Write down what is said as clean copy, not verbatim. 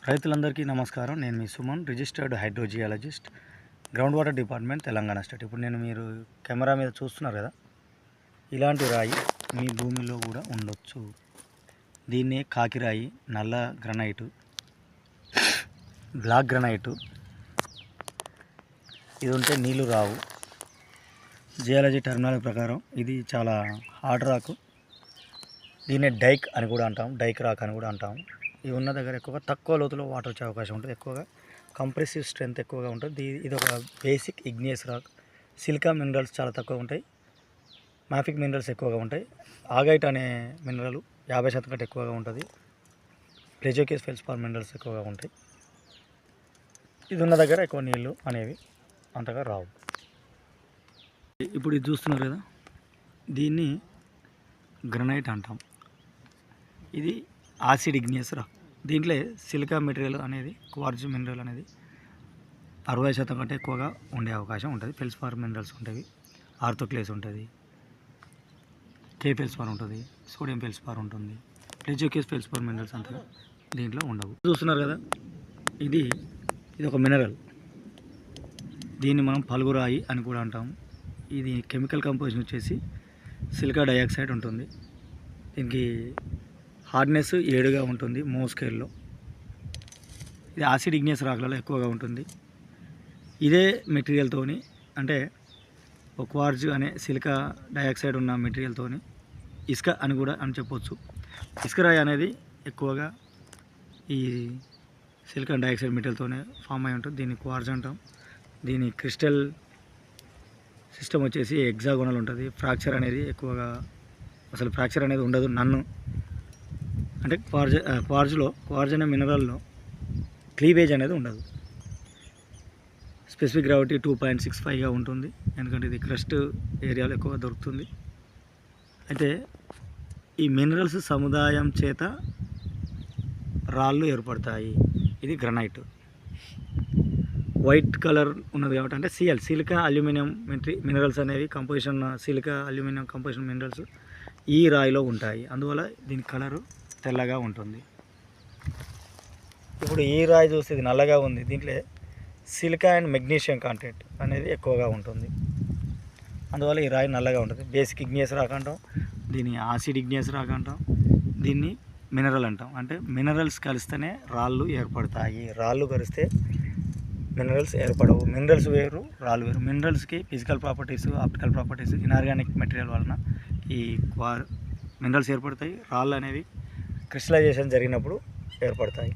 రైతులందరికీ నమస్కారం. నేను మీ Suman, registered hydrogeologist, ground water department, Telangana state. ఇప్పుడు నేను మీరు కెమెరా మీద చూస్తున్నారు కదా, ఇలాంటి రాయి మీ భూమిలో కూడా ఉండొచ్చు. దీన్నే కాకిరాయి, నల్ల గ్రనైటు, బ్లాక్ గ్రనైటు. ఇది ఉంటే నీళ్లు రావు. జియాలజీ టర్మినాలజీ ప్రకారం ఇది చాలా హార్డ్ రాకు. దీన్నే డైక్ అని కూడా అంటాం, డైక్ రాక్ అని కూడా అంటాం. ఇవి ఉన్న దగ్గర ఎక్కువగా తక్కువ లోతులో వాటర్ వచ్చే అవకాశం ఉంటుంది. ఎక్కువగా కంప్రెసివ్ స్ట్రెంత్ ఎక్కువగా ఉంటుంది. ఇది ఒక basic igneous rock. Silica minerals చాలా తక్కువ ఉంటాయి, మాఫిక్ మినరల్స్ ఎక్కువగా ఉంటాయి. ఆగైట్ అనే మినరల్ 50% కంటే ఎక్కువగా ఉంటుంది. ప్లెజోకేస్ ఫెల్స్పార్ మినరల్స్ ఎక్కువగా ఉంటాయి. ఇది ఉన్న దగ్గర ఎక్కువ నీళ్ళు అనేవి అంతగా రావు. ఇప్పుడు ఇది చూస్తున్నారు కదా, దీన్ని గ్రనైట్ అంటాం. ఇది యాసిడ్ ఇగ్నియస్ రాక్. దీంట్లో సిలికా మెటీరియల్ అనేది, క్వార్ట్జ్ మినరల్ అనేది 60% కంటే ఎక్కువగా ఉండే అవకాశం ఉంటుంది. ఫెల్స్పార్ మినరల్స్ ఉంటాయి, ఆర్థోక్లేస్ ఉంటుంది, కే ఫెల్స్పార్ ఉంటుంది, సోడియం ఫెల్స్పార్ ఉంటుంది. ప్లెజోకేస్ ఫెల్స్పార్ మినరల్స్ అంతగా దీంట్లో ఉండవు. చూస్తున్నారు కదా, ఇది ఒక మినరల్. దీన్ని మనం పలుగురాయి అని కూడా అంటాము. ఇది కెమికల్ కంపోజిషన్ వచ్చేసి సిలికా డయాక్సైడ్ ఉంటుంది. దీనికి హార్డ్నెస్ 7గా ఉంటుంది మో స్కేల్లో. ఇది యాసిడ్ ఇగ్నియస్ రాక్లలో ఎక్కువగా ఉంటుంది. ఇదే మెటీరియల్తోని, అంటే ఒక క్వార్ట్జ్ అనే సిలికా డయాక్సైడ్ ఉన్న మెటీరియల్తోని ఇసుక అని కూడా అని చెప్పొచ్చు. ఇసుక రాయి అనేది ఎక్కువగా ఈ సిలికాన్ డయాక్సైడ్ మెటీరియల్తోనే ఫామ్ అయి ఉంటుంది. దీన్ని క్వార్ట్జ్ అంటాం. దీని క్రిస్టల్ సిస్టమ్ వచ్చేసి హెక్సాగోనల్ ఉంటుంది. ఫ్రాక్చర్ అనేది ఎక్కువగా, అసలు ఫ్రాక్చర్ అనేది ఉండదు. నన్ను అంటే క్వార్జ్ అనే మినరల్లో క్లీవేజ్ అనేది ఉండదు. స్పెసిఫిక్ గ్రావిటీ 2.65గా ఉంటుంది, ఎందుకంటే ఇది క్రస్ట్ ఏరియాలో ఎక్కువగా దొరుకుతుంది. అయితే ఈ మినరల్స్ సముదాయం చేత రాళ్ళు ఏర్పడతాయి. ఇది గ్రనైట్. వైట్ కలర్ ఉన్నది కాబట్టి, అంటే సిలికా అల్యూమినియం మినరల్స్ అనేవి composition, silica aluminium composition minerals ఈ రాయిలో ఉంటాయి. అందువల్ల దీని కలరు తెల్లగా ఉంటుంది. ఇప్పుడు ఈ రాయి చూస్తే ఇది నల్లగా ఉంది. దీంట్లో సిలికా అండ్ మెగ్నీషియం కాంటెంట్ అనేది ఎక్కువగా ఉంటుంది. అందువల్ల ఈ రాయి నల్లగా ఉంటుంది. బేసిక్ ఇగ్నియస్ రాక్ అంటాం, దీన్ని యాసిడ్ ఇగ్నియస్ రాక్ అంటాం, దీన్ని మినరల్ అంటాం. అంటే మినరల్స్ కలిస్తేనే రాళ్ళు ఏర్పడతాయి. రాళ్ళు కలిస్తే మినరల్స్ ఏర్పడవు. మినరల్స్ వేరు, రాళ్ళు వేరు. మినరల్స్కి physical properties, optical properties, inorganic material వలన ఈ మినరల్స్ ఏర్పడతాయి. రాళ్ళు అనేవి క్రిస్టలైజేషన్ జరిగినప్పుడు ఏర్పడతాయి.